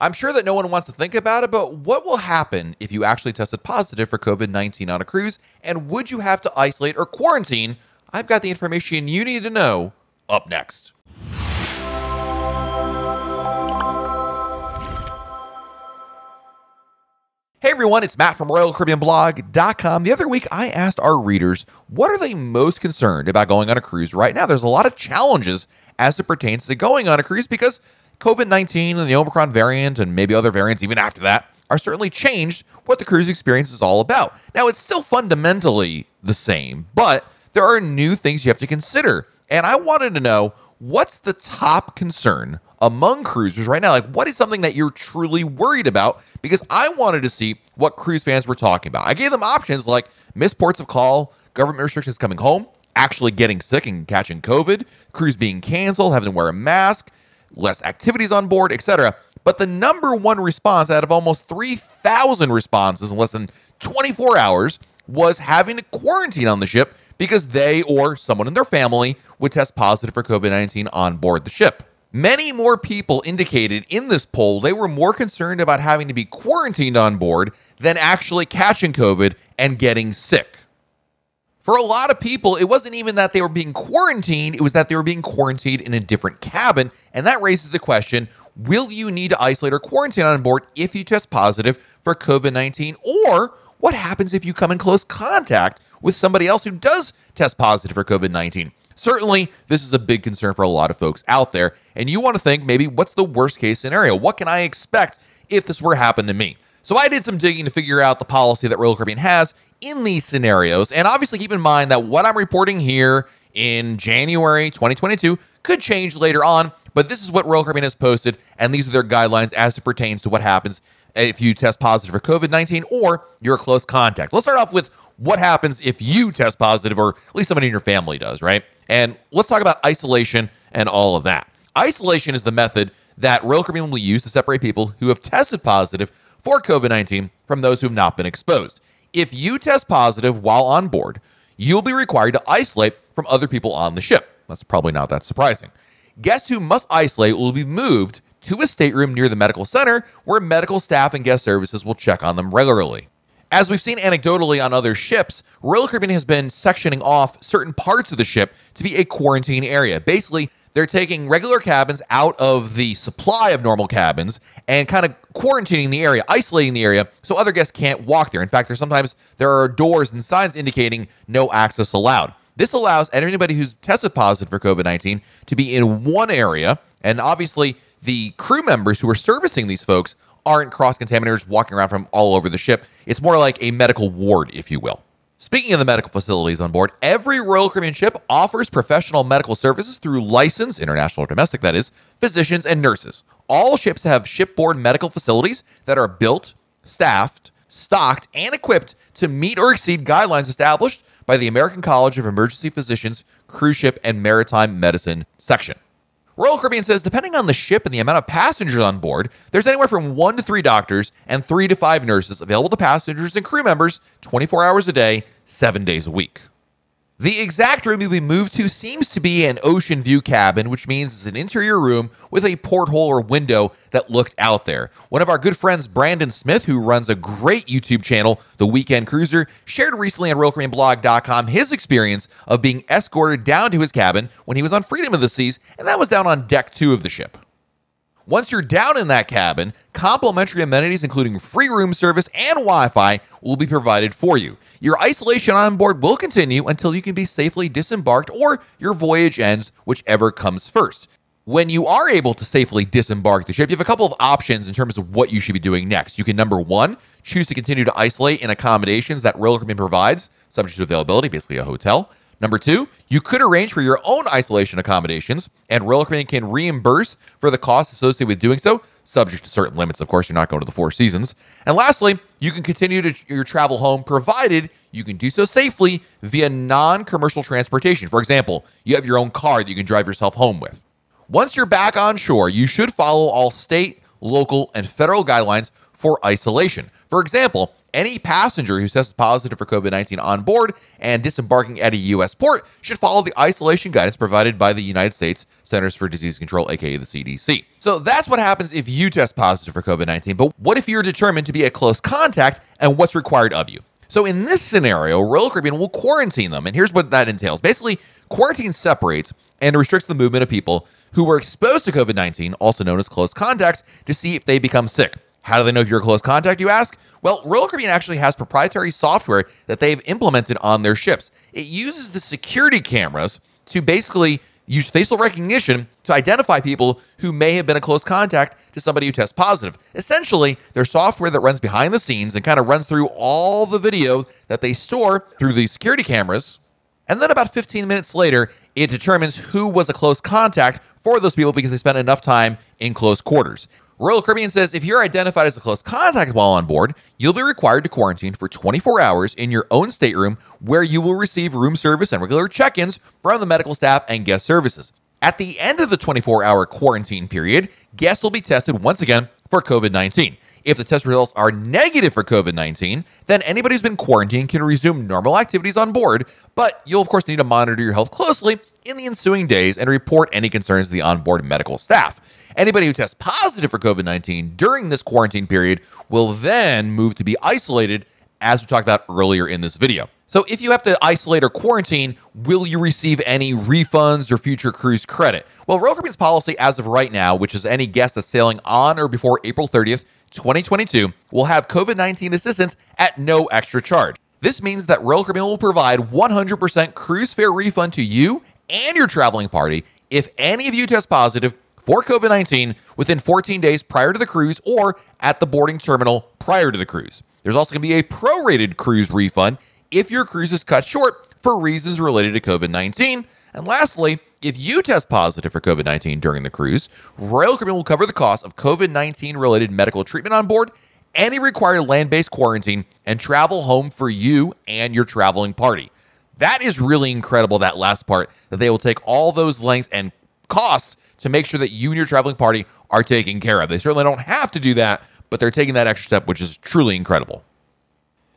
I'm sure that no one wants to think about it, but what will happen if you actually tested positive for COVID-19 on a cruise? And would you have to isolate or quarantine? I've got the information you need to know up next. Hey everyone, it's Matt from RoyalCaribbeanBlog.com. The other week, I asked our readers, what are they most concerned about going on a cruise right now? There's a lot of challenges as it pertains to going on a cruise because COVID-19 and the Omicron variant and maybe other variants even after that are certainly changed what the cruise experience is all about. Now, it's still fundamentally the same, but there are new things you have to consider. And I wanted to know, what's the top concern among cruisers right now? Like, what is something that you're truly worried about? Because I wanted to see what cruise fans were talking about. I gave them options like missed ports of call, government restrictions coming home, actually getting sick and catching COVID, cruise being canceled, having to wear a mask, less activities on board, etc. But the number one response out of almost 3,000 responses in less than 24 hours was having to quarantine on the ship because they or someone in their family would test positive for COVID-19 on board the ship. Many more people indicated in this poll they were more concerned about having to be quarantined on board than actually catching COVID and getting sick. For a lot of people, it wasn't even that they were being quarantined, it was that they were being quarantined in a different cabin, and that raises the question, will you need to isolate or quarantine on board if you test positive for COVID-19? Or what happens if you come in close contact with somebody else who does test positive for COVID-19? Certainly, this is a big concern for a lot of folks out there, and you want to think maybe what's the worst case scenario? What can I expect if this were to happen to me? So I did some digging to figure out the policy that Royal Caribbean has in these scenarios, and obviously keep in mind that what I'm reporting here in January 2022 could change later on, but this is what Royal Caribbean has posted, and these are their guidelines as it pertains to what happens if you test positive for COVID-19 or you're a close contact. Let's start off with what happens if you test positive, or at least somebody in your family does, right? And let's talk about isolation and all of that. Isolation is the method that Royal Caribbean will use to separate people who have tested positive for COVID-19 from those who have not been exposed. If you test positive while on board, you'll be required to isolate from other people on the ship. That's probably not that surprising. Guests who must isolate will be moved to a stateroom near the medical center where medical staff and guest services will check on them regularly. As we've seen anecdotally on other ships, Royal Caribbean has been sectioning off certain parts of the ship to be a quarantine area. Basically, they're taking regular cabins out of the supply of normal cabins and kind of quarantining the area, isolating the area so other guests can't walk there. In fact, there are doors and signs indicating no access allowed. This allows anybody who's tested positive for COVID-19 to be in one area, and obviously the crew members who are servicing these folks aren't cross-contaminators walking around from all over the ship. It's more like a medical ward, if you will. Speaking of the medical facilities on board, every Royal Caribbean ship offers professional medical services through licensed, international or domestic that is, physicians and nurses. All ships have shipboard medical facilities that are built, staffed, stocked, and equipped to meet or exceed guidelines established by the American College of Emergency Physicians, Cruise Ship and Maritime Medicine section. Royal Caribbean says depending on the ship and the amount of passengers on board, there's anywhere from 1 to 3 doctors and 3 to 5 nurses available to passengers and crew members 24 hours a day, 7 days a week. The exact room you'll be moved to seems to be an ocean view cabin, which means it's an interior room with a porthole or window that looked out there. One of our good friends, Brandon Smith, who runs a great YouTube channel, The Weekend Cruiser, shared recently on RoyalCaribbeanBlog.com his experience of being escorted down to his cabin when he was on Freedom of the Seas, and that was down on deck 2 of the ship. Once you're down in that cabin, complimentary amenities including free room service and Wi-Fi will be provided for you. Your isolation on board will continue until you can be safely disembarked or your voyage ends, whichever comes first. When you are able to safely disembark the ship, you have a couple of options in terms of what you should be doing next. You can, number 1, choose to continue to isolate in accommodations that Royal Caribbean provides, subject to availability, basically a hotel. Number 2, you could arrange for your own isolation accommodations, and Royal Caribbean can reimburse for the costs associated with doing so, subject to certain limits. Of course, you're not going to the Four Seasons. And lastly, you can continue your travel home, provided you can do so safely via non-commercial transportation. For example, you have your own car that you can drive yourself home with. Once you're back on shore, you should follow all state, local, and federal guidelines for isolation. For example, Any passenger who tests positive for COVID-19 on board and disembarking at a U.S. port should follow the isolation guidance provided by the United States Centers for Disease Control, aka the CDC. So that's what happens if you test positive for COVID-19. But what if you're determined to be a close contact, and what's required of you? So in this scenario, Royal Caribbean will quarantine them. And here's what that entails. Basically, quarantine separates and restricts the movement of people who were exposed to COVID-19, also known as close contacts, to see if they become sick. How do they know if you're a close contact, you ask? Well, Royal Caribbean actually has proprietary software that they've implemented on their ships. It uses the security cameras to basically use facial recognition to identify people who may have been a close contact to somebody who tests positive. Essentially, their software that runs behind the scenes and kind of runs through all the video that they store through these security cameras. And then about 15 minutes later, it determines who was a close contact for those people because they spent enough time in close quarters. Royal Caribbean says if you're identified as a close contact while on board, you'll be required to quarantine for 24 hours in your own stateroom, where you will receive room service and regular check-ins from the medical staff and guest services. At the end of the 24-hour quarantine period, guests will be tested once again for COVID-19. If the test results are negative for COVID-19, then anybody who's been quarantined can resume normal activities on board, but you'll of course need to monitor your health closely in the ensuing days and report any concerns to the onboard medical staff. Anybody who tests positive for COVID-19 during this quarantine period will then move to be isolated, as we talked about earlier in this video. So if you have to isolate or quarantine, will you receive any refunds or future cruise credit? Well, Royal Caribbean's policy as of right now, which is any guest that's sailing on or before April 30th, 2022, will have COVID-19 assistance at no extra charge. This means that Royal Caribbean will provide 100% cruise fare refund to you and your traveling party if any of you test positive for COVID-19 within 14 days prior to the cruise or at the boarding terminal prior to the cruise. There's also going to be a prorated cruise refund if your cruise is cut short for reasons related to COVID-19. And lastly, if you test positive for COVID-19 during the cruise, Royal Caribbean will cover the cost of COVID-19 related medical treatment on board, any required land-based quarantine, and travel home for you and your traveling party. That is really incredible, that last part, that they will take all those lengths and costs to make sure that you and your traveling party are taken care of. They certainly don't have to do that, but they're taking that extra step, which is truly incredible.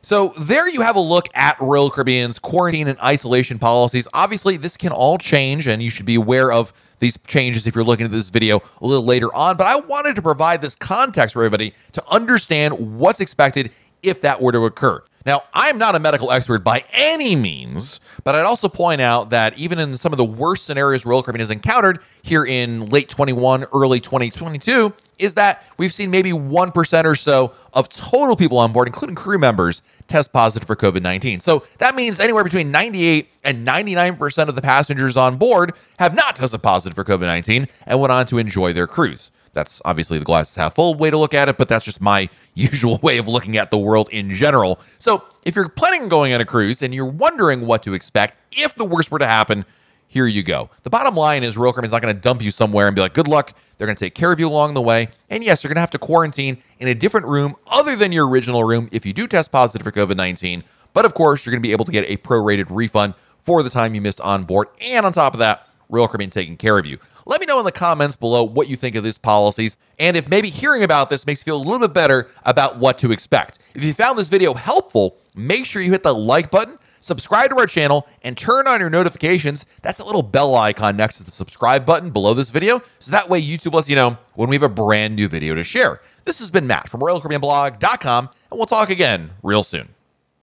So there you have a look at Royal Caribbean's quarantine and isolation policies. Obviously, this can all change, and you should be aware of these changes if you're looking at this video a little later on. But I wanted to provide this context for everybody to understand what's expected if that were to occur. Now, I'm not a medical expert by any means, but I'd also point out that even in some of the worst scenarios Royal Caribbean has encountered here in late 21, early 2022, is that we've seen maybe 1% or so of total people on board, including crew members, test positive for COVID-19. So that means anywhere between 98 and 99% of the passengers on board have not tested positive for COVID-19 and went on to enjoy their cruise. That's obviously the glass is half full way to look at it, but that's just my usual way of looking at the world in general. So if you're planning on going on a cruise and you're wondering what to expect if the worst were to happen, here you go. The bottom line is Royal Caribbean's not going to dump you somewhere and be like, good luck. They're going to take care of you along the way. And yes, you're going to have to quarantine in a different room other than your original room if you do test positive for COVID-19. But of course, you're going to be able to get a prorated refund for the time you missed on board. And on top of that, Royal Caribbean taking care of you. Let me know in the comments below what you think of these policies, and if maybe hearing about this makes you feel a little bit better about what to expect. If you found this video helpful, make sure you hit the like button, subscribe to our channel, and turn on your notifications. That's a little bell icon next to the subscribe button below this video, so that way YouTube lets you know when we have a brand new video to share. This has been Matt from RoyalCaribbeanBlog.com, and we'll talk again real soon.